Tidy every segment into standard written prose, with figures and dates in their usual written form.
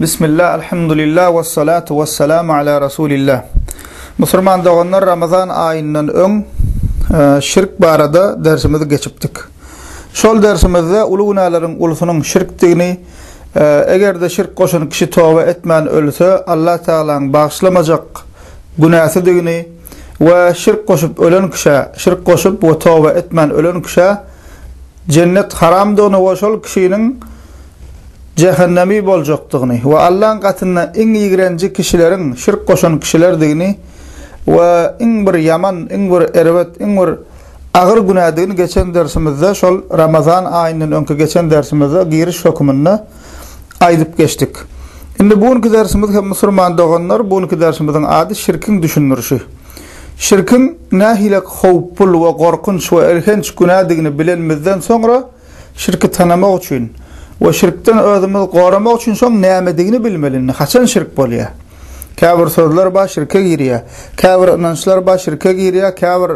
Bismillah, elhamdülillah ve salatu ve selamu ala Resulillah. Müslüman doğanlar Ramazan ayından ön şirk barada dersimizi geçipdik. Şol dersimizde ulu günahların ulusunun şirktigini, eğer de şirk koşan kişi tövbe etmen ölse Allah Teala'nın bağışlamacak günahsızlığını ve şirk koşup ölen kişi, şirk koşup ve tövbe etmen ölen kişi cennet haramdığını ve şol kişinin cehennemi bolacaqdygyny we Allah'ın katına en ýigrenji kişilerin şirk koşan kişilerdigini we en bir yaman, en bir erwet, en bir agyr günahdygyny geçen dersimizde şol Ramazan ayından öňkü geçen dersimizde giriş hökmünde aýdyp geçdik. Indi bugünkü dersimiz hem Müslüman doganlar bugünkü dersimizin ady şirkin düşünürşi. Şirkin nähile howpul we gorkunç we erkenç günahdygyny bilenmizden sonra şirki tanamak üçin ve şirkten özümüzi goramak üçin soň nämedigini bilmeliň. Haçan şirk bolýar? Käbir sözler ba şirke girýär. Käbir inançlar ba şirke girýär. Käbir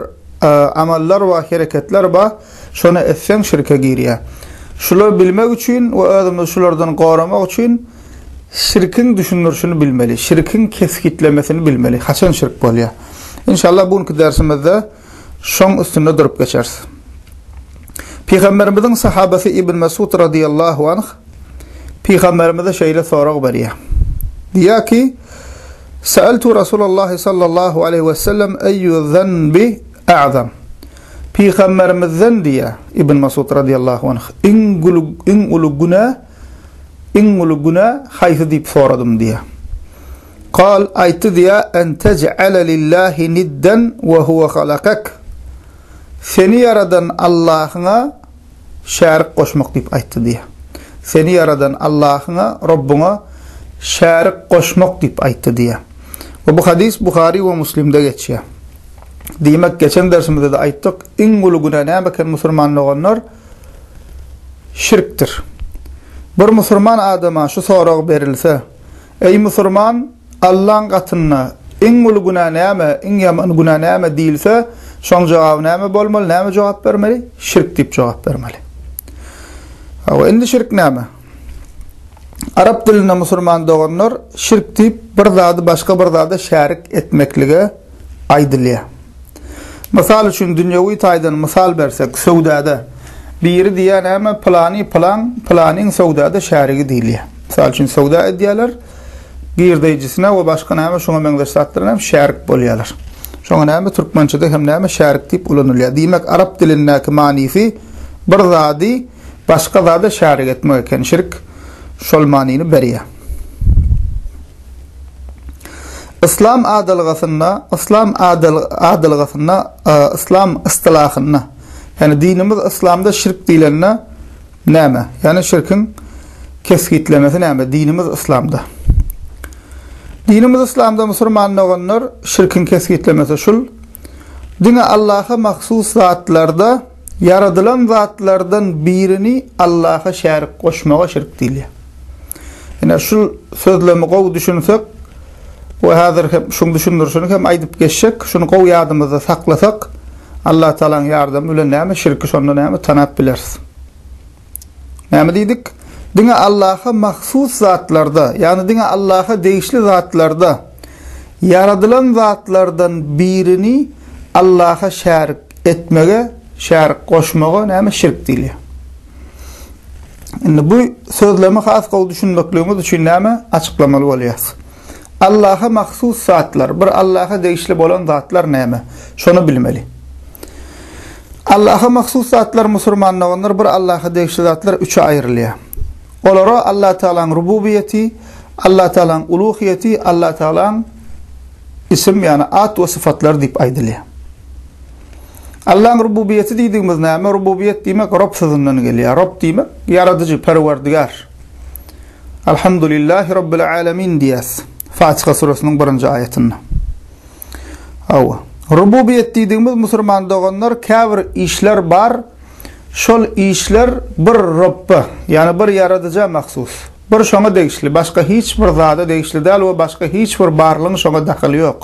amallar we hereketler ba şonu etsen şirke girýär. Şuları bilmek üçin we özümüzi şulardan goramak üçin şirkin düşünürşini bilmeli. Şirkin keskitlemesini bilmeli. Haçan şirk bolýar? İnşallah bugünkü dersimizde şoň üstünde durup geçeriz. Peygamberimizin sahabesi İbn Mesud radıyallahu anh Peygamberimize şeýle sorak berýär. Diýär ki: "Sa'altu Rasulullah sallallahu aleyhi ve sellem eyyü zenbi a'zam." Peygamberimizden diýär İbn Mesud radıyallahu anh en ulu günah haýsy diýip soradym diýär. Qal aýtdy diýär en tec'ale lillahi niddan ve huve halakak. Seni yaradan Allah'ına şärik koşmak diýip aýtdy diýär. Seni yaradan Allah'ına, Rabbuna şärik koşmak diýip aýtdy diýär. Ve bu hadis Buhari we Müslimde geçýär. Diýmek geçen dersimizde de aýtdyk, en ulu günah näme musulman olanlar şirktir. Bir musulman adama şu sorak berilse, ey musulman, Allah'ın gatyna en ulu günah näme, en ýaman günah näme diýilse, şoň jogaby näme bolmaly, näme jogap bermeli? Şirk diýip jogap bermeli. Hawa endi şirk näme? Arap dilinde musulman doganlar şirk diýip bir zady başga bir zada şärik etmeklige aýdylýar. Mysal üçin dünýäwi taýdan mysal bersek, sowdada biri diýär näme planyň sowdada şärigi diýilýär. Mysal üçin sowda edýärler, girdejisine we başga näme şoňa meňdeşatlaryna şärik bolýarlar. Şoňa näme türkmençede hem näme şärik diýip ulanylýar. Diýmek arap dilindäki manysy bir zady başga zada şärik etmek eken şirk şol manyny berýär. İslam adalgasyna, İslam istilahyna, yani dinimiz İslamda şirk diýilende näme? Yani şirkin keskitlemesi näme? Dinimiz İslamda. Dinimiz İslamda musulman olanlar şirkin keskitlemesi şul. Dine Allah'a mahsus zatlarda, yaradılan zatlardan birini Allah'a şärik koşmaga şirk diýilýär. Yani şul sözlemi gowy düşünsek we hazır hem şunu düşünürsek hem aýdyp geçsek, şunu gowy ýadymyzda saklasak, Allah Taala'nın ýardamy bilen näme şirki şonda näme tanap bileriz. Näme diýdik? Dine Allah'a mahsus zatlarda, yani dine Allah'a değişli zatlarda, yaradılan zatlardan birini Allah'a şärik etmege, şärik koşmaga näme şirk diýilýär. Indi bu sözlemi has gowy düşünmekligimiz üçin näme açıklamaly bolýar. Allah'a mahsus zatlar, bir Allah'a değişli bolan zatlar näme? Şonu bilmeli. Allah'a mahsus zatlar musulmanlar bir Allah'a değişli zatlar üçe aýrylýar. Olara Allah Teala'nın rububiyeti, Allah Teala'nın uluhiyeti, Allah Teala'nın isim yani ad ve sıfatlar diýip aýdylýar. Allah'ın rububiyeti diýdiğimiz näme? Rububiyet diýmek Rabb sözünden gelýär. Rabb diýmek yaradyjy, perwerdigar. Elhamdülillahi Rabbil alamin diýäs. Fatiha surasının 1-nji ayetinde. Hawa. Rububiyet diýdiğimiz musulman doganlar käbir işler bar. Şol işler bir Rabba, yani bir yaradıca mahsus. Bir şoňa degişli, başga hiç bir zada degişli däl we başga hiç bir barlygyň şoňa daxily ýok.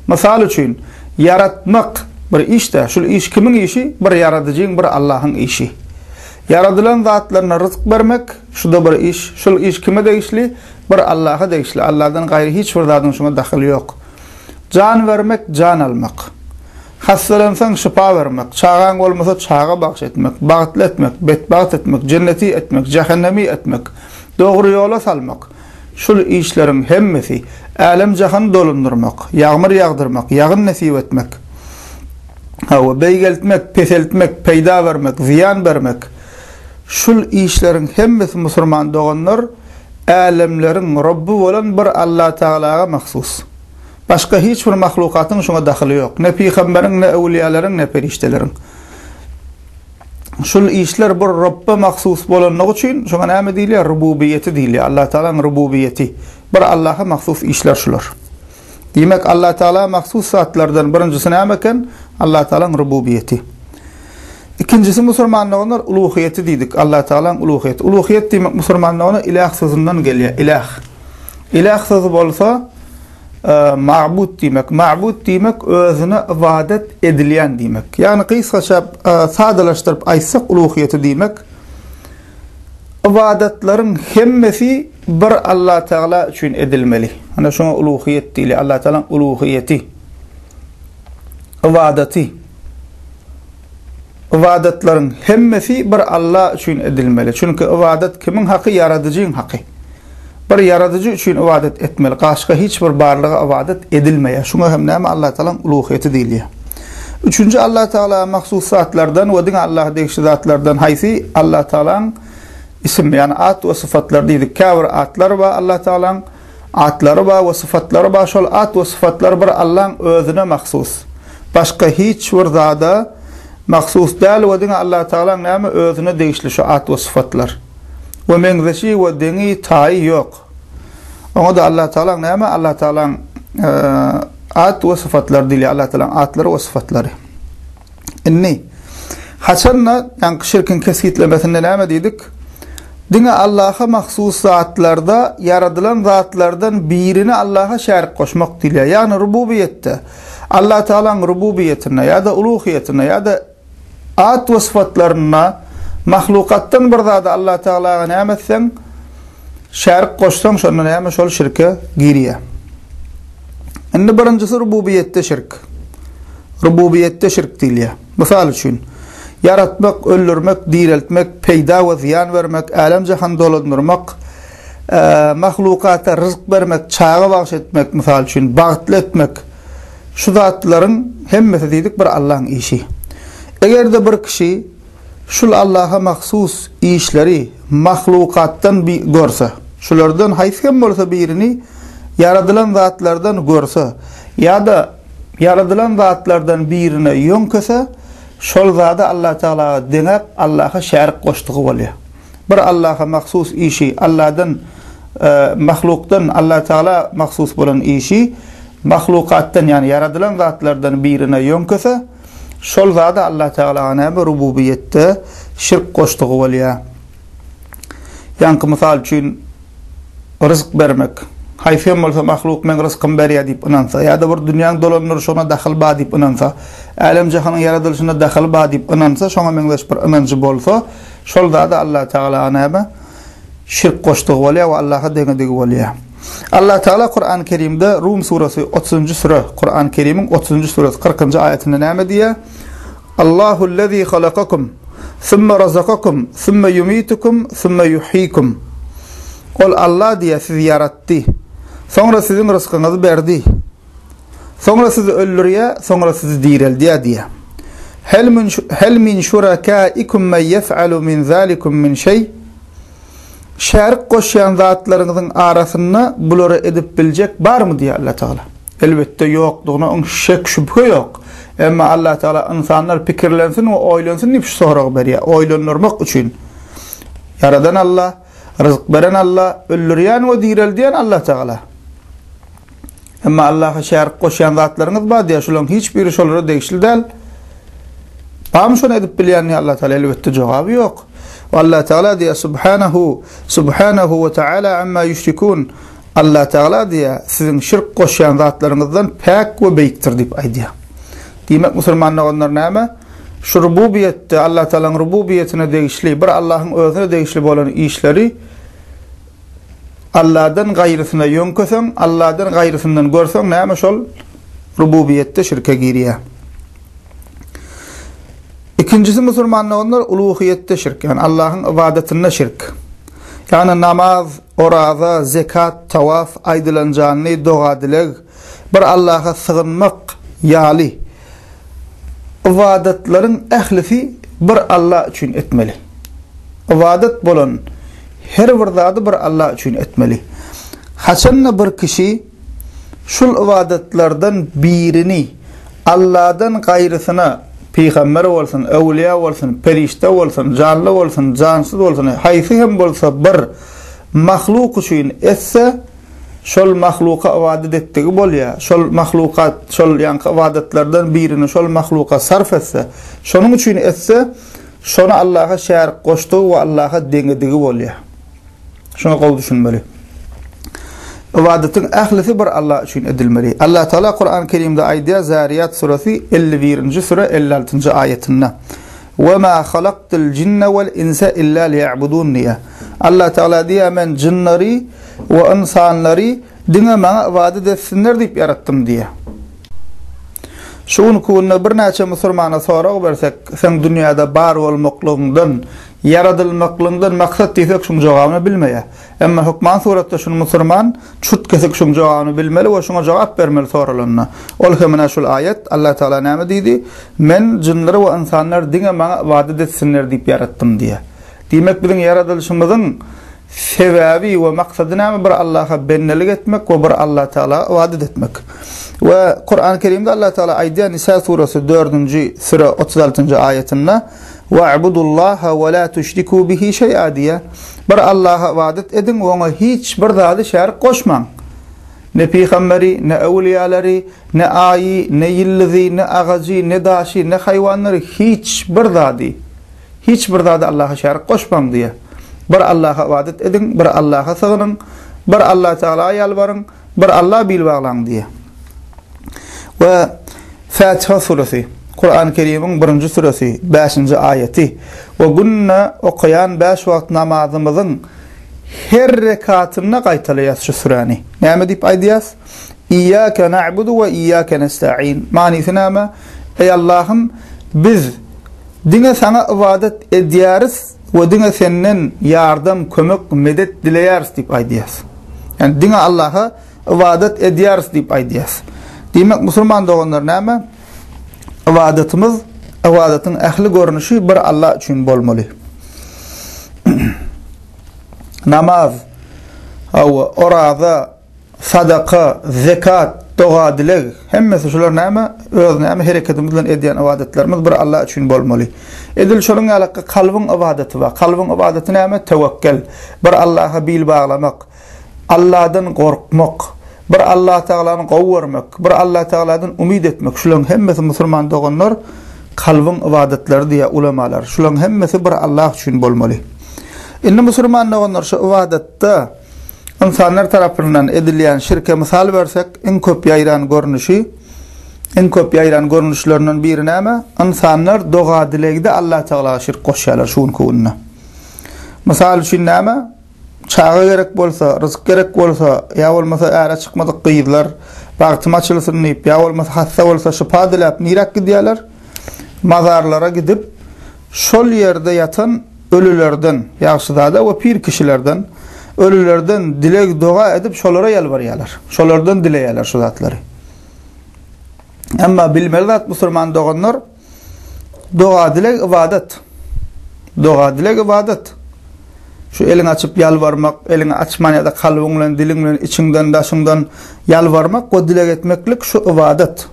Mysal üçin, yaratmak bir işde, şol iş kimin işi? Bir yaradyjyň, bir Allah'ın işi. Yaradylan zatlaryna rızık bermek, şuda bir iş, şol iş kime değişli? Bir Allah'a değişli. Allah'dan gayrı hiç bir zatın şuna daxili yok. Can vermek, can almak. Hastalansan şifa vermek, çağan olmasa çağa bahş etmek, bağıtlı etmek, betbağıt etmek, cenneti etmek, cehennemi etmek, doğru yola salmak. Şul işlerin hemmesi alem jahan dolundurmak, yağmur yağdırmak, yağın nasip etmek. Hava beygeltmek, peseltmek, peyda vermek, ziyan vermek. Şul işlerin hemmesi Müslüman doğanlar alemlerin Rabbi olan bir Allah Teala'ya mahsus. Başka hiçbir mahlukatın şuna daxili yok. Ne peygamberin, ne evliyaların, ne periştelerin. Şul işler bir Rabbe mahsus bolanlığı için şuna näme diýilýär? Rububiyeti diýilýär. Allah Teala'nın rububiyeti. Bir Allah'a mahsus işler şular. Demek Allah Teala mahsus zatlardan birincisi näme eken? Allah Teala'nın rububiyeti. İkincisi Müslümanlığın uluhiyeti diýdik. Allah Teala'nın uluhiyeti. Uluhiyet demek Müslümanlığın ilah sözünden gelýär. İlah. İlah sözü bolsa ma'bud demek. Ma'bud demek özüne ibadet edilen demek. Yani kısaca sadalaştırıp aytsak uluhiyeti demek. İbadetlerin hemmesi bir Allah Teala için edilmeli. Ana şuna uluhiyet diýilýär. Allah Teala'nın uluhiyeti. İbadeti. İbadetlerin hemmesi bir Allah için edilmeli. Çünkü ibadet kimin hakkı? Yaradıcının hakkı. Bir yaradıcı için ibadet etmeli. Başka hiçbir barlığa ibadet edilmeye. Şuna hem näme Allah Teala'nın uluhiyeti diýilýär. Üçüncü Allah Teala mahsus zatlardan ve din Allah değişik zatlardan haysi Allah Teala'nın isim yani at ve sıfatlar diýdik. Kavr atlar ve Allah Teala'nın atları ve sıfatları ve şol at ve sıfatlar bir Allah'ın özüne mahsus. Başka hiçbir zada mahsus değil ve din Allah Teala'nın näme özüne değişli şu at ve sıfatlar. Ve mengzeşi ve dini tayi yok. Onu da Allah Teala'nın näme? Allah Teala'nın at ve sıfatlar diýilýär. Allah Teala'nın atları ve sıfatları. Inni haçanna yani şirkin kesitlemesinde näme diýdik? Dine Allah'a mahsus zatlarda yaradılan zatlardan birini Allah'a şerik koşmak diýilýär. Yani rububiyette Allah Teala'nın rububiyetine ya da uluhiyetine ya da at ve sıfatlarına mahlukattan bir zada Allah Teala'ya näme etsen şerik koşsan şonu näme şol şirke girýär. Indi birincisi rububiyette şirk. Rububiyette şirk diýilýär. Misal üçin yaratmak, öldürmek, diriltmek, peyda ve ziyan vermek, alem jahan dolandırmak, mahlukata rızık vermek, çağa bahş etmek, misal üçün bağıtlı etmek, şu zatların hemmesi dedik bir Allah'ın işi. Eğer de bir kişi şul Allah'a mahsus işleri mahlukattan bir görse, şulardan hayfem bolsa birini yaradılan zatlardan görse ya da yaradılan zatlardan birine yönköse, şol zada Allah Teala deňek Allah'a şerik koştuğu bolýar. Bir Allah'a mahsus işi, Allah'dan mahluktan Allah Teala mahsus bolan işi mahlukattan yani yaradılan zatlardan birine yönköse, şol zada Allah Teala'na bir rububiyette şirk koştuğu bolýar. Yani misal üçin rızık bermek, hayfem bolsa mahluk men rızkym berýär diýip inansa, ya da bir dünýäň dolanýaryna daxil ba diýip inansa, alem jahanyň yaradylışyna daxil ba diýip inansa, şoňa meňdeş bir inançy bolsa, şol zada Allah Teala'na şirk koştuğu bolýar we Allah'a deňdigi bolýar. Allah Teala Kur'an-ı Kerim'de Rum suresi 30. sure, Kur'an-ı Kerim'in 30. suresi 40. ayetinde näme diýär? Allahu'llezî halakakum thumma razaqakum thumma yumitukum thumma yuhyikum. Ol Allah diýär sizi yaratdy. Sonra sizin rızkınızı berdi. Sonra sizi öldürýär, sonra sizi dirildiýär diýär. Hel min şurakaikum men yef'alu min zalikum min şey? Şerik koşan zatlarınızın arasında buları edip bilecek var mı diye Allah Teala. Elbette yokluğuna şek şüphe yok. Ama Allah Teala insanlar pikirlensin ve oylansın diye sorak berýär. Oylanırmak için. Yaradan Allah, rızık veren Allah, öldürýän ve dirildiýän Allah Teala. Ama Allah'a şerik koşan zatlarınız var diye şulan hiçbiri şolary değişli değil. Bam şonu edip bilýän Allah Teala elbette cevabı yok. Allah Teala diye subhanahu ve taala amma yüşrikun. Allah Teala diye sizin şirk koşan zatlarınızdan pek ve beyiktir deyip aýdýar. Demek Müslümanlar onlar näme? şu rububiyette Allah Teala'nın rububiyetine değişli, bir Allah'ın özüne değişli bolan işleri Allah'dan gayrısına yönkösen, Allah'dan gayrısından görsen näme şol rububiyette şirke giriyor. İkincisi Müslümanlar uluhiyette şirk, yani Allah'ın ibadetinde şirk. Yani namaz, oraza, zekat, tavaf, aydılancanlı, doğadileg, bir Allah'a sığınmak yali. İbadetlerin ehlisi bir Allah için etmeli. İbadet bolan her bir zatı bir Allah için etmeli. Haçanna bir kişi şul ibadetlerden birini Allah'dan gayrısına peygamber olsun, evliya olsun, perişte olsun, canlı olsun, cansız olsun, haysi hem bolsa bir mahluk için etse şol mahluka ibadet ettiği bolya, şol mahlukat, şol yankı ibadetlerden birini şol mahluka sarf etse, şonun için etse, şonu Allah'a şerik koştuğu ve Allah'a dengediği bolya. Şunu kol düşünmeli. İbadetin ehlisi bir Allah için edilmeli. Allah Teala Kur'an-ı Kerim'de aydiya Zariyat suresi 51. sure 56. ayetinde. وَمَا خَلَقْتُ الْجِنَّ وَالْاِنْسَ اِلَّا لِيَعْبُدُونَ diye. Allah Teala diye men cinleri ve insanları dine bana ibadet etsinler deyip yarattım diye. Şunu kuğunna bir neçe Müslümana sorak versek, sen dünyada bar olmaklığından, yaradılmaklığından maksat desek şunun cevabını bilmeye. Ama hükman suratda şunu Müslüman çut kesek şunun cevabını bilmeli ve şuna cevap vermeli soralarına. Ol hemine şul ayet Allah Teala näme dedi? Men cinleri ve insanlar dine bana ibadet etsinler deyip yarattım diye. Demek bizim yaratılışımızın sebebi ve maksadı näme? Bir Allah'a bennelik etmek ve bir Allah Teala ibadet etmek. Ve Kur'an-ı Kerim'de Allah Teala ayda Nisa suresi 4. sure 36. ayetinde "Ve'budullaha ve la tuşriku bihi şey'a" diye bir Allah'a ibadet edin ve ona hiç bir zatı şerik koşmayın. Ne peygamberi, ne evliyaları, ne ayı, ne yıldızı, ne ağacı, ne daşı, ne hayvanları hiç bir zatı Allah'a şerik koşmayın diye. Bir Allah'a ibadet edin, bir Allah'a sığının, bir Allah Teala'ya yalvarın, bir Allah bil bağlan diye. Ve Fatiha suresi Kur'an-ı Kerim'in 1. suresi 5. ayeti ve günne okuyan 5 vakit namazımızın her rekatına qaytalayas şu surani. Näme dip aydiyas? İyyâke na'budu ve iyyâke nesta'in. Manisi näme? Ey Allah'ım biz dine sana ibadet ediyarız ve dine senden yardım, kömek, medet dileyarız dip aydiyas. Yani dine Allah'a ibadet ediyarız dip aydiyas. Demek Müslüman doğanlar näme? İbadetimiz, ibadetin ehli görünüşü bir Allah için bolmalı. Namaz, oraza, sadaka, zekat, doğadilik, hemmesi şular näme? Öz näme hareketimizden ediyen ibadetlerimiz bir Allah için bolmalı. Edil şolun alaqı kalbin ibadeti var. Kalbin ibadeti näme? Tevekkül. Bir Allah'a bil bağlamak, Allah'dan korkmak, bir Allah Teala'nı qovurmak, bir Allah Teala'dan umid etmek. Şuların hemmesi Müslüman doğanlar kalbin ibadetleri diye ulemalar. Şuların hemmesi bir Allah için bolmalı. Indi Müslüman doğanlar şu ibadette insanlar tarafından edilen şirke misal versek en köp yayran görünüşlerinden biri näme? İnsanlar doğadilegde Allah Teala'ya şirk koşarlar şuun kuunna. Misal üçün näme? Çağı gerek bolsa, rızık gerek bolsa, ya olmasa ara çıkmadık qıydılar, bağıtım açılsın deyip, ya olmasa hassa olsa şifa dilep, nirak gidiyorlar, mazarlara gidip, şol yerde yatan ölülerden, yaxşıda ve pir kişilerden, ölülerden dilek dua edip şolara yalvarıyorlar, şolardan dileyorlar şu zatları. Ama bilmeli zat Müslüman doğanlar, dua dilek ibadet. Şu elini açıp yalvarmak, elini açman ya da kalbinle, dilinle, içinden, daşından yalvarmak ve dilek etmeklik şu ibadet.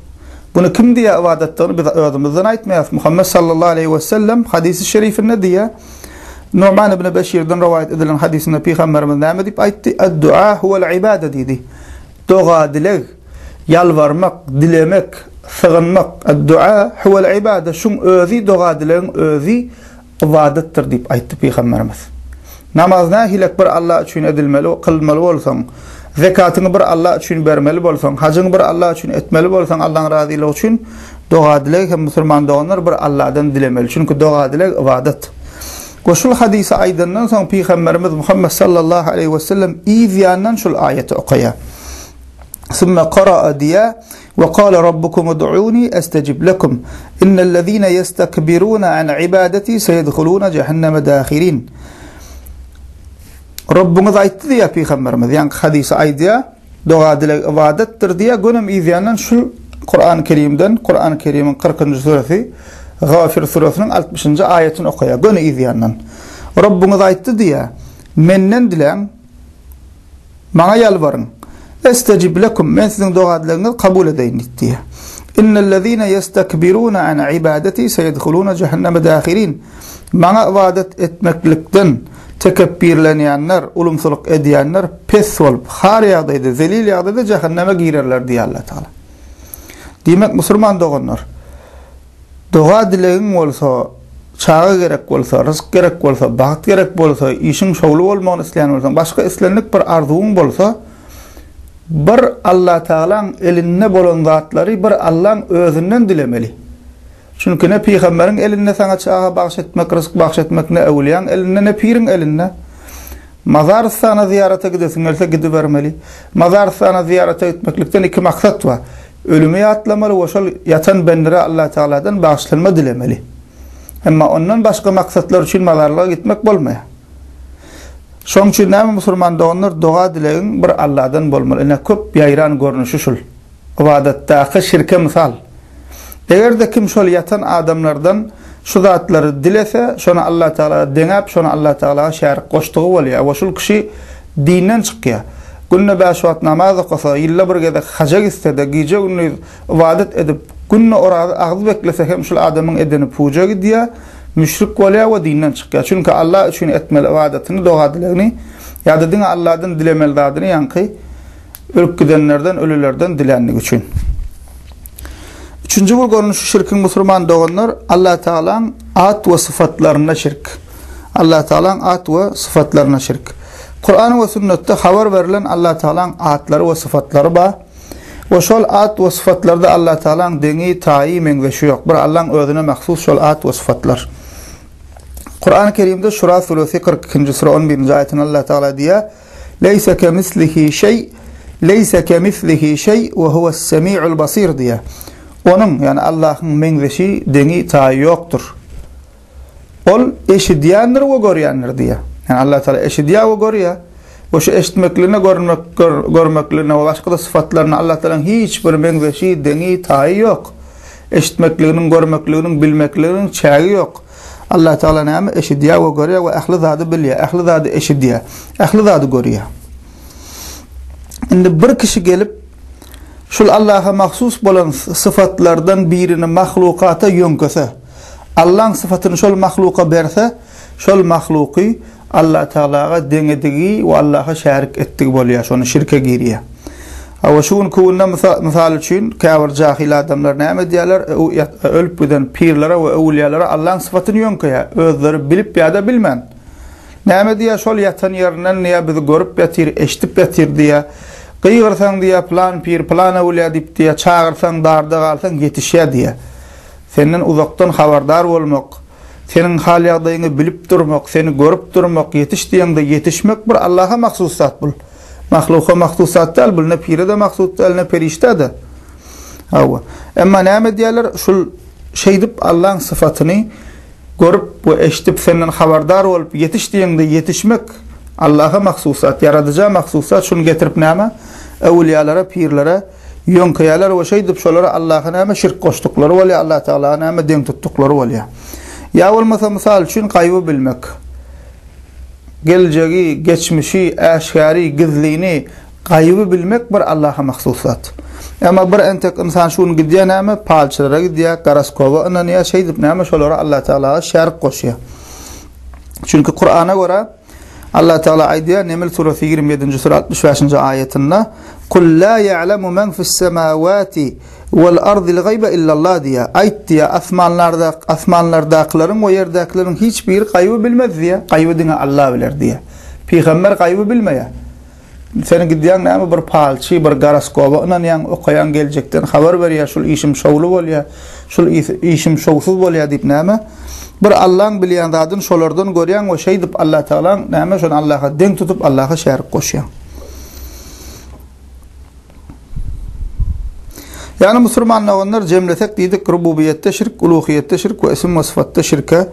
Bunu kim diye ibadetlerini biz özümüzden aytmayız. Muhammed sallallahu aleyhi ve sellem hadisi şerifinde diye Nu'man ibn Beşir'den rivayet edilen hadisinde Peygamberimiz näme dip aytdı? "Ed-du'a huvel ibade" dedi. Dua dilek, yalvarmak, dilemek, sığınmak. Ed-du'a huvel ibade. Şun özü dua dileğin özü ibadettir dip aytdı Peygamberimiz. Namaz nahilek bir Allah için edilmeli, kılmalı olsan, Zekatyny bir Allah üçin bermeli bolsaň, hajyny bir Allah üçin etmeli bolsaň, Allahyň razylygy üçin doga dilek hem musulman doganlar bir Allahdan dilemeli. Çünkü doga dilek ibadet. Şol hadisi aýdandan soň Peygamberimiz Muhammed sallallahu aleyhi ve sellem ýandan şol aýaty okaýar. ثم قرأ ديا وقال ربكم ادعوني أستجب لكم إن الذين يستكبرون عن عبادتي سيدخلون جهنم داخرين. Rabbimiz aýtdy diýä Peygamberimiz, ýa-ni hadis aýdýa, doga dilek ibadetdir diýä, gönüm ýandan şu Kur'an-ı Kerimden, Kur'an-ı Kerim'in 40-njy suresi Gafir suresiniň 60-njy aýatyny okaýar. Gönüm ýandan. Rabbimiz aýtdy diýä, menden dileň, maňa ýalbaryň. Estecib lekum, men sizin dogalarınızı kabul edeyim diye. İnnellezîne yestekbirûne an ibadeti seyedhulûne cehenneme dâhirîn. Bana ibadet etmeklikten tekebbirlenýänler, ulumsuluk edýänler pes bolup, har ýagdaýda, zelil ýagdaýda cehenneme girerler diye Allah Taala. Demek musulman doganlar, doga dilegiň bolsa, çağa gerek bolsa, rızk gerek bolsa, baht gerek bolsa, işin şowly bolmagyny isleýän bolsa, başga islenlik bir arzuwuň bolsa, bir Allah Taala'nın eline bolan zatları bir Allah'ın özünden dilemeli. Çünkü ne Peygamberin eline sana çağa bağış etmek, rızk bağış etmek, ne evliyan eline, ne pirin eline. Mazaristana ziyarete gidesin, else gidivermeli. Mazaristana ziyarete etmeklikten iki maksat var. Ölümü atlamalı ve şol yatan benlere Allah Taala'dan bağışlanma dilemeli. Ama ondan başka maksatlar için mazarlığa gitmek bolmaya. Şoň üçin näme musulman doganlar doga dilegiň bir Allahdan bolmaly. Ene köp ýaýran görnüşi şol. Ibadetde şirke misal. Egerde kim şol yatan adamlardan şu zatlary dilese, şonu Allah Taala deňäp, şonu Allah Taala şärik goşdygy bolýar. We şol kişi dinden çykýar. Günne 5 wagt namaz okysa, ýylla bir gede haja gitse-de, gije günni ibadet edip, günne orada agzy beklese hem şol adamyň edeni puja gidýär. Müşrik bolýar we dinden çykýar. Çünki Allah üçin etmeli ibadetini, doga dilegini, ýa-da diňe Allahdan dilemeli zadyny ýanky ölüp gidenlerden, ölülerden dilenlik üçin. Üçüncü bir görnüşi şirkin musulman doganlar Allah Taala'nın at we sıfatlaryna şirk. Allah Taala'nın at we sıfatlaryna şirk. Kur'an we sünnetde habar berilen Allah Taala'nın atlary we sıfatlary bar. O şol at we sıfatlarda Allah Taala'nın deňi taýin meňzeşi ýok. Bir Allah'ın özüne mahsus şol at we sıfatlar. Kur'an-ı Kerim'de Şura suresi 42. sure 11. ayetinde Allah Teala diyor: "Leysa kemislihi şey, leysa kemislihi şey ve huves-semi'ul basir" diyor. Onun yani Allah'ın meňzeşi deňi taýy ýokdur. Ol eşidýändir we görýändir diyor. Yani Allah Teala eşidýär we görýär. O şu eşitmeklerine, görmeklerine ve başka da sıfatlarına Allah Teala'nın hiçbir meňzeşi deňi taýy yok. Eşitmeklerinin, görmeklerinin, bilmeklerinin çägi yok. Allah Teala näme eşidýär we görýär we ähli zady bilýär. Ähli zady eşidýär. Ähli zady görýär. Indi bir kişi gelip şol Allah'a mahsus bolan sıfatlardan birini mahlukata ýönkese, Allah'ın sıfatyny şol mahluka berse, şol mahluky Allah Teala'ga deňedigi we Allah'a şärik etdigi bolýar, şonu şirke girýär. Awa şuň kowunda misal üçin käbir jahil adamlar näme diýerler? Ölüp giden pirlere we awliýalara Allah'ın sıfatyny ýönkýär, özleri bilip ýa-da bilmän. Näme diýär? Şol ýatan ýerinden näme bizi görüp ýatyr, eşitip ýatyr diýär. Gyýgyrsaň diýär, plan pir, plan awliýa diýip diýär, çağırsaň, darda galsaň ýetişýär diýär. Senden uzakdan habardar bolmak, senin hal ýagdaýyňy bilip durmak, seni görüp durmak, ýetişdiýende ýetişmek bir Allah'a mahsus zat bul. Mahluka mahsusat däl, bu ne pire de mahsus däl, ne perişte de. Hawa. Emma näme diýerler? Şol şeýdip Allah'ın sıfatyny görüp we eşitip senden habardar bolup ýetişdiýende ýetişmek Allah'a mahsusat, yaradıcı mahsusat. Şunu getirip näme? Awliýalara, pirlere ýönkýärler we şeýdip şolara Allah'a näme şirk goşdukları bolýar, Allah Taala näme deň tutdukları bolýar. Ya bolmasa misal üçin gaýby bilmek. Geljegi, geçmişi, äşgäri, gizlini, gaýby bilmek bir Allah'a mahsusat. Ama bir entek insan şunu gidýär näme? Palçylara gidýär, garaskowa inanýar, şeýdip näme şolara Allah Taala şärik goşýar. Çünkü Kur'an'a göre Allah Teala aýdýar Neml suresi 27. sure 65. ayetinde: "Kul la ya'lemu men fi's-semawati wal-ardi'l gayba illallah" diýär. Aýtdy, asmanlardakylaryň we ýerdekilerin hiç bir gaýby bilmez diýär. Gaýby diňe Allah biler diýär. Peýgamber gaýby bilmeýär. Seni gidiyen näme bir palçy, bir garaskoba onan ýan okayan geljekden habar berýär, şol işim şowly bolýar, şol işim şowsuz bolýar diýip näme? Bir Allah'ın bilýän zadyn şolardan görýän we şey diýip Allah Taala näme şonu Allah'a deň tutup Allah'a şärik goşýar. Yani Müslümanlar onlar cemletek diýdik rububiyette şirk, uluhiyette şirk we isim we sıfatda şirke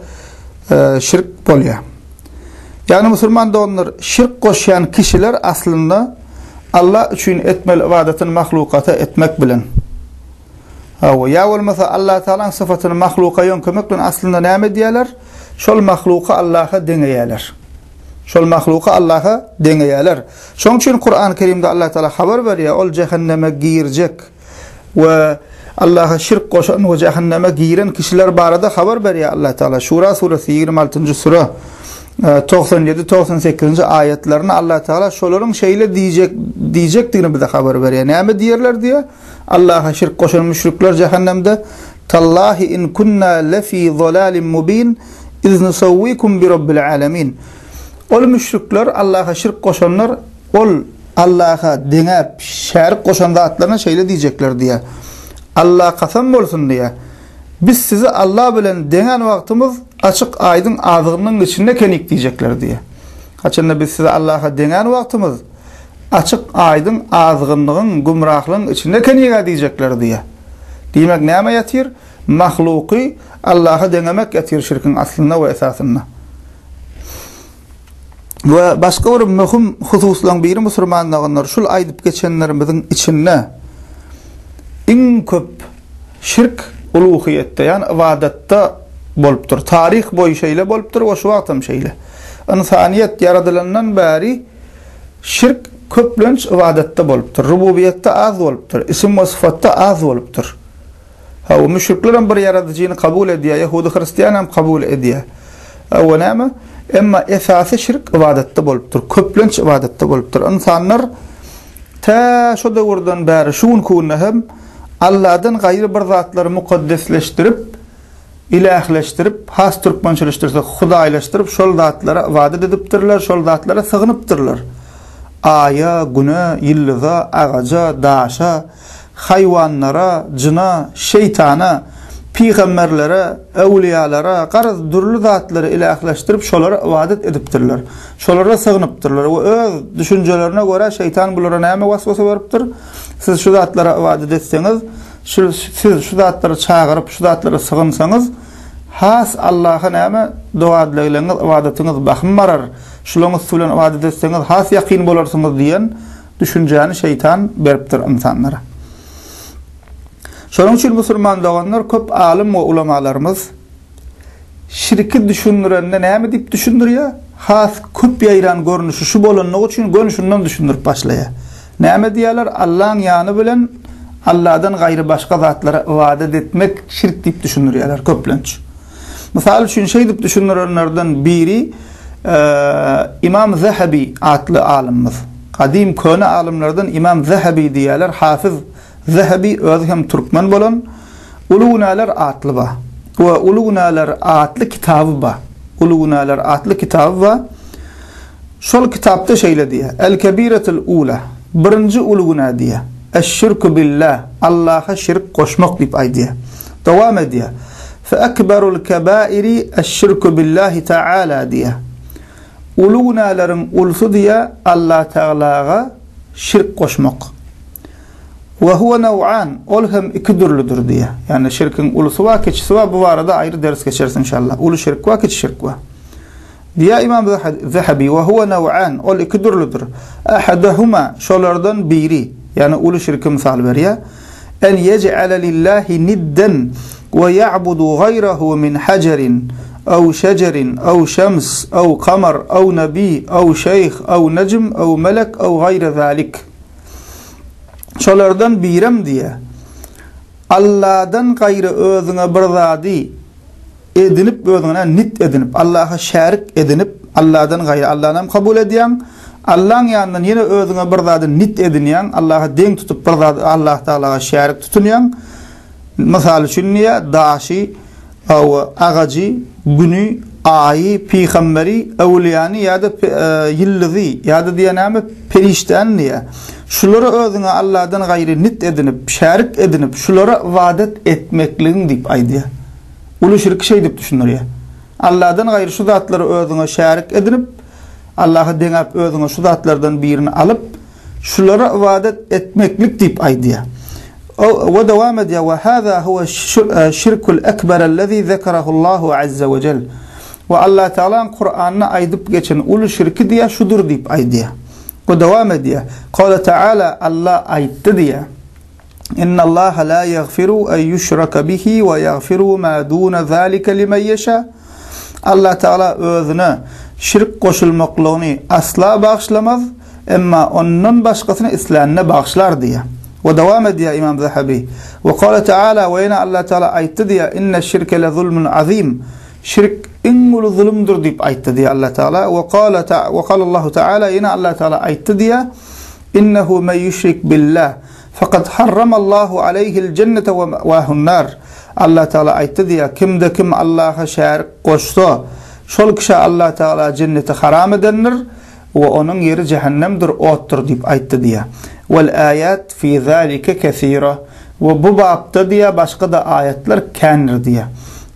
şirk bolýar. Yani Müslümanlar onlar şirk goşýan kişiler aslında Allah üçin etmeli ibadetin mahlukata etmek bilen. Ya bolmasa Allah Taala'nın sıfatyny mahluka ýönkemek bilen aslında näme diýerler? Şol mahluka Allah'a deňeýärler. Şol mahluka Allah'a deňeýärler. Şoň üçin Kur'an-ı Kerimde Allah Taala habar berýär, ol cehenneme girjek ve Allah'a şirk koşan ve cehenneme giren kişiler barada haber berýär Allah Taala. Şura suresi 26. sura 97-98 ayetlerini Allah Taala şolaryň şeýle diýjekdigini bize haber berýär. Näme diýerler diýe? Allah'a şirk koşan müşrikler cehennemde tallahi in kunna lefi zalalin mubin iz nusawwikum bi rabbil alamin. Ol müşrikler Allah'a şirk koşanlar ol Allah'a deňep şärik koşan zatlaryna şeýle diýjekler diýe. Allah kasam bolsun diye. Biz sizi Allah bilen deňen wagtymyz açyk aýdyň azygynyň içinde kenik diýjekler diye. Haçanda biz sizi Allah'a deňen wagtymyz açyk aýdyň azygynyň gumrahlygyň içinde kenik diýjekler diye. Diýmek näme ýatyr? Mahluky Allah'a deňemek ýatyr şirkin aslynda we esasyna. Ve başka bir mühim hususlardan biri Müslümanlar şul aýdyp geçenlerimiziň içinde in köp şirk uluhiyette yani ibadette bolupdur. Tarih boyu şeýle bolupdur we şu wagtym şeýle. İnsaniyet yaradylandan bäri şirk köplenç ibadette bolupdur. Rububiyette az bolupdur. Isim we sıfatda az bolupdur. Ha o müşrikler bir yaradyjyny kabul edýär, Yahudi Hristiýan hem kabul edýär. O näme? Emma esasy şirk ibadette bolupdur. Köplenç ibadette bolupdur. İnsanlar ta şu döwürden bäri şuň kunna hem Allah'dan gaýry bir zatlary mukaddesleştirip, ilahleştirip, has türkmençileştirip, hudaýlaştyryp, şol zatlara ibadet edipdirler, şol zatlara sygynypdyrlar. Aya, güne, ýyldyza, agaja, daşa, haýwanlara, jyna, şeytana, peygamberlere, awliyalara, garaz durly zatlary ilahleştirip, şolara ibadet edipdirler. Şolara sygynypdyrlar we öz düşünjelerine göre şeytan bulara näme waswasa beripdir? Siz şu zatlara ibadet etseňiz, siz şu zatlara çağırıp şu zatlara sığınsaňyz, has Allah'a näme dua edleňiz, ibadetiňiz bahym barar. Şulaňyz bilen ibadet etseňiz has ýaqyn bolarsyňyz diýen düşünjäni şeytan beripdir insanlara. Şonuň üçin musulmanlar köp alim we ulamalarymız şirki düşündürende näme diýip düşündürýär? Has köp ýaýran görnüşi şu bolanyny üçin görnüşinden düşündirip başlaýar. Näme diýerler? Allah'ın ýany bilen Allah'dan gaýry başga zatlara ibadet etmek şirk diýip düşündürýärler köplenç. Misal üçin şey diýip düşündürenlerden biri İmam Zahabi adly alimimiz. Kadim köne alimlerden İmam Zahabi diýerler. Hafiz Zahabi özü hem Türkmen bolan Ulugunalar adly ba. We Ulugunalar adly kitaby ba. Ulugunalar adly kitaby ba. Şol kitapda şeýle diýär. El-Kebiretul Ula. Birinci uluguna diýär. Eş-şirku billah. Allah'a şirk koşmak diýip aýdýar. Dowam edýär. Fa akbarul kebairi eş-şirku billahi ta'ala diýär. Ulugunaların ulsu diýär Allah Taala'ga şirk koşmak. Ve huwa naw'an. Ol hem iki türlüdür diýär. Yani şirkin ulusu wa keçisi wa bu barada aýry ders geçersin inşallah. Ulu şirk wa keçi şirk wa. Diýär İmam Zahabi ve huwa naw'an. Ol iki türlüdür. Ahaduhuma şolardan biri. Yani ulu şirki misal berýär. En yec'ale lillahi niddan ve ya'budu gayrahu min hajarin أو شجر أو شمس أو قمر أو نبي أو شيخ أو نجم أو ملك أو غير ذلك. Şolardan birem diye Allah'dan gayrı özüne bir zadi edinip özüne nit edinip Allah'a şerik edinip Allah'dan gayrı Allah'dan kabul ediyen Allah'ın yanından yine özüne bir zadi nit ediniyen Allah'a denk tutup bir zadi Allah Teala'ya şerik tutunayan misal şunniye daşi أو أغجي بني ayı, peygamberi, evliyani ya da yıldızı ya da diyanamı perişten diye. Şuları özüne Allah'dan gayri nit edinip, şerik edinip, şulara vadet etmekliğin deyip aydiya. Ulu şirk şey deyip düşünür ya. Allah'dan gayri şu zatları özüne şerik edinip, Allah'a denip özüne şu zatlardan birini alıp, şulara vadet etmeklik deyip aydiya. Ve devam ediyor. Ve hâzâ huve şirkul ekber ellezî zekerahullahu azze ve cel. Ve Allah Teala'nın Kur'an'ına aydıp geçen ulu şirki diye şudur deyip aydiya. Ve devam ediyor. Kâle Teala Allah ayıttı diye. İnna Allah la yaghfiru en yushraka bihi ve yaghfiru ma dûne zâlike limen yeşâ. Allah Teala özüne şirk koşulmaklığını asla bağışlamaz. Ama onun başkasını İslam'ına bağışlar diye. Ve devam ediyor İmam Zahabi. Ve kâle Teala ve yine Allah Teala ayıttı diye. İnne şirke le zulmun azim. Şirk ingulu zulümdür deyip ayıttı diye Allah Teala. Ve kâle Allahu Teala yine Allah Teala ayıttı diye. İnnehu men yüşrik billah. Fakat harramallahu aleyhil cennete ve hunnar. Allah Teala ayıttı diye. Kimde kim Allah'a şerik koştu. Şol kişi Allah Teala cenneti haram edenir. Ve onun yeri cehennemdir, ottur deyip ayıttı diye. Vel ayat fi zalike kesira. Ve bu babda diye başka da ayetler kendir diye.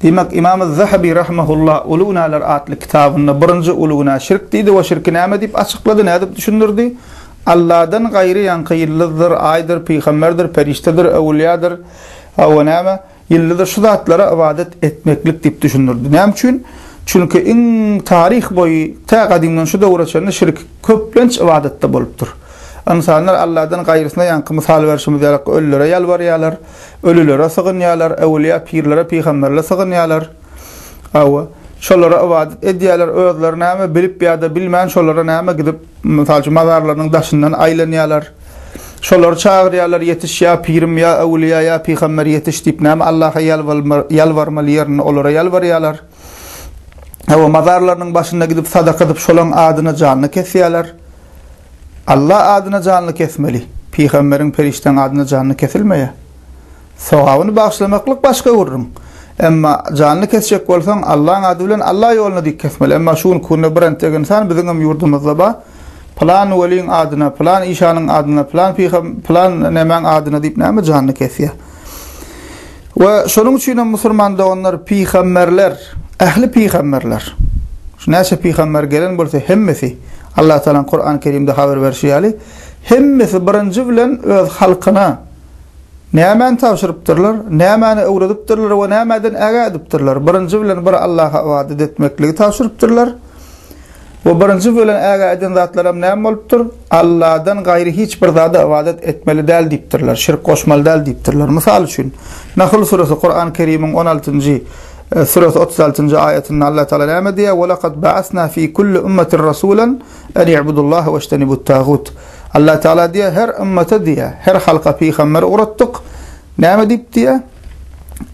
Demek İmam Zahabi rahmehullah Ulunalar adlı kitabında birinci uluna şirk deydi ve şirki näme deyip açıkladı, ne deyip düşündürdü? Allah'dan gayri yankı yıllıdır, aydır, peygamberdir, periştedir, evliyadır, ve näme yıllıdır, şu zatlara ibadet etmeklik deyip düşündürdü. Ne için? Çünkü in tarih boyu ta kadimden şu davraçlarında şirk köplenç ibadette bolupdur. İnsanlar Allah'dan gayrısına yankı misal verişimiz yarak ölülere yalvaryalar, ölülere sığınyalar, evliya pirlere, peygamberlere sığınyalar. Şolara ibadet ediyalar, özlerine ama bilip ya da bilmeyen şolara näme gidip misalcı mazarlarının daşından aylanyalar. Şolar çağıryalar, yetiş ya pirim ya evliya ya peygamber yetiş deyip näme Allah'a yalvarmalı yerine olara yalvaryalar. Mazarlarının başında gidip sadaka edip şolan adına canını kesiyalar. Allah adına canını kesmeli. Peygamberin perişten adına canını kesilmeye. Sevabını bağışlamaklık başka vururun. Ama canını kesecek olsan Allah'ın adı bilen Allah yoluna dik kesmeli. Ama şunu kurna bir entek insan bizim yurdumuzda ba plan velin adına, plan işanın adına, plan nemen adına deyip näme canını kesiyor. Ve şunun için Müslümanda onlar peygamberler, ehli peygamberler. Şu näçe peygamber gelen bolsa hemmesi Allah Teala'nın Kur'an-ı Kerim'de haber verşiyali hemmesi birinci bilen öz halkına nämen tavşırıptırlar, nämeni öwredyptırlar we nämeden äge edipdirler. Birinci bilen bir Allah'a ibadet etmekligi tavşırıptırlar. Bu birinci bilen äge eden zatlaram näme bolupdyr? Allah'dan gayri hiç bir zata ibadet etmeli däl diýipdirler, şirk koşmaly däl diýipdirler. Misal üçin Nahl suresi Kur'an-ı Kerim'in 16-njy suresi 36-njy ayetinde Allah Teala näme diýär? "Ve laqad ba'asna fi kulli ummetin rasulan en ya'budullaha ve ijtenibut tagut." Allah Teala diýär, her ümmete diýär, her halka peygamber uğratdyk. Näme diýip diýär?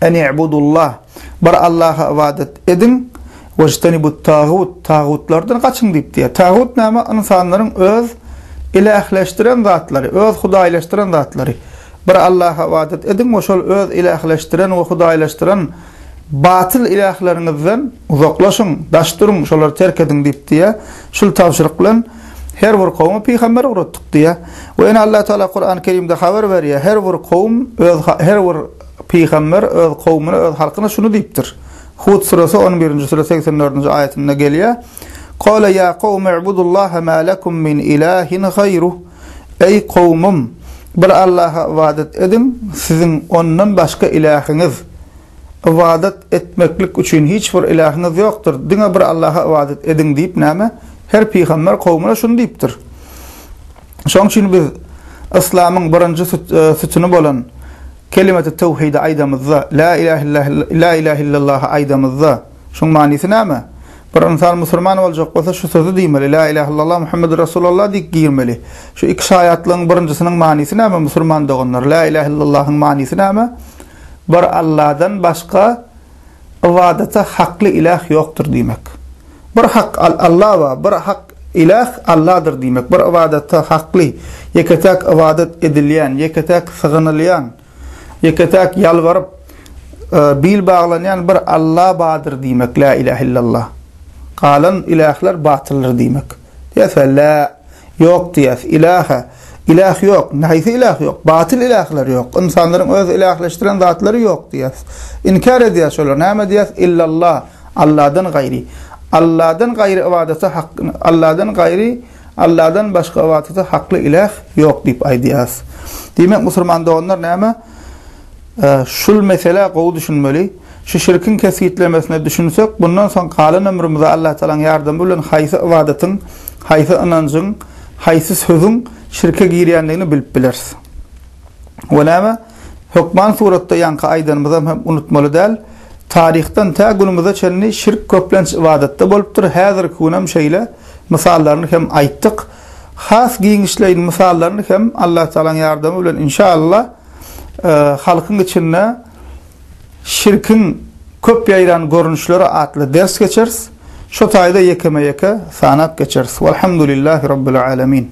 En ya'budullah. Bir Allah'a ibadet edin ve ijtenibut tagut. Tagutlardan kaçın diýip diýär. Tagut näme? İnsanlaryň öz ilahleşdiren zatlary, öz hudaýlaşdyran zatlary. Bir Allah'a ibadet edin ve şol öz ilahleşdiren we hudaýlaşdyran batıl ilahlaryňyzdan uzaklaşın, daşdyrın, şolary terk edin diýip diýär. Şol tawşyryk bilen her bir kavme peygamber uğratdyk diýär. We ene Allah Teala Kur'an-ı Kerim'de haber berýär. Her bir kavm her bir peygamber öz kavmyna, öz halkyna şunu diýipdir. Hud suresi 11-nji sure 84-nji ayetinde gelýär. Qala ya kavmi ibudullaha ma lakum min ilahin gayruh. Ey kavmim, bir Allah'a ibadet edin, sizin ondan başka ilahyňyz, ibadet etmeklik üçin hiç bir ilahyňyz ýokdur. Diňe bir Allah'a ibadet edin diýip näme? Her peygamber kavmine şunu diýipdir. Şoň üçin biz İslamyň birinji sütüni bolan kelimet-i tevhid aýdamyzda, la ilahe illallah aýdamyzda, şoň manysy näme? Bir insan musulman boljak bolsa şu sözü diýmeli, la ilahe illallah Muhammedur Rasulullah diýip girmeli. Şu iki şaýatlygyň birinjisiniň manysy näme? Musulman doganlar, la ilahe illallah'yň manysy näme? Bir Allah'dan başka ibadete haklı ilah yoktur demek. Bir hak Allah var, bir hak ilah Allah'dır demek. Bir ibadete haklı, yeketek ibadet edilýän, yeketek sığınylýan, yeketek yalvarıp bil bağlanýan bir Allah badır demek, la ilahe illallah. qalan ilahlar batıldır diýmek. Ýa-da la ýok diýär. İlah ýok, nähisi ilah ýok, batyl ilahlar ýok. İnsanlaryň öz ilahlaşdyran zatlary ýok diýär. İnkar edýär şolar. Näme diýär? İllallah, Allahdan gaýry. Allahdan gaýry ibadete hak, Allahdan başga ibadete hakly ilah ýok diýip aýdýar. Demek musulmanda onlar näme? Şul mesele gowy düşünmeli. Şu şirkin kesgitlemesine düşünsek, bundan soň galan ömrümizde Allah Taalaň ýardamy bilen haýsy ibadetin, haýsy inanjyň, haýsy sözüň şirke girýänligini bilip bileriz. Welama Hukman suratda ýanky aýdanymyza hem unutmaly däl. Tarihten ta günümizde çenli şirk köplenç ibadetde bolupdyr. Häzirki günüm şeýle misallaryny hem aýtdyk. Has giňişleýin misallaryny hem Allah Taalaň ýardamy bilen inşallah halkyň içinde şirkin köp ýaýran görnüşleri atly ders geçeriz. Şu taýda ýekeme sanap geçeriz. Walhamdulillahi rabbil alamin.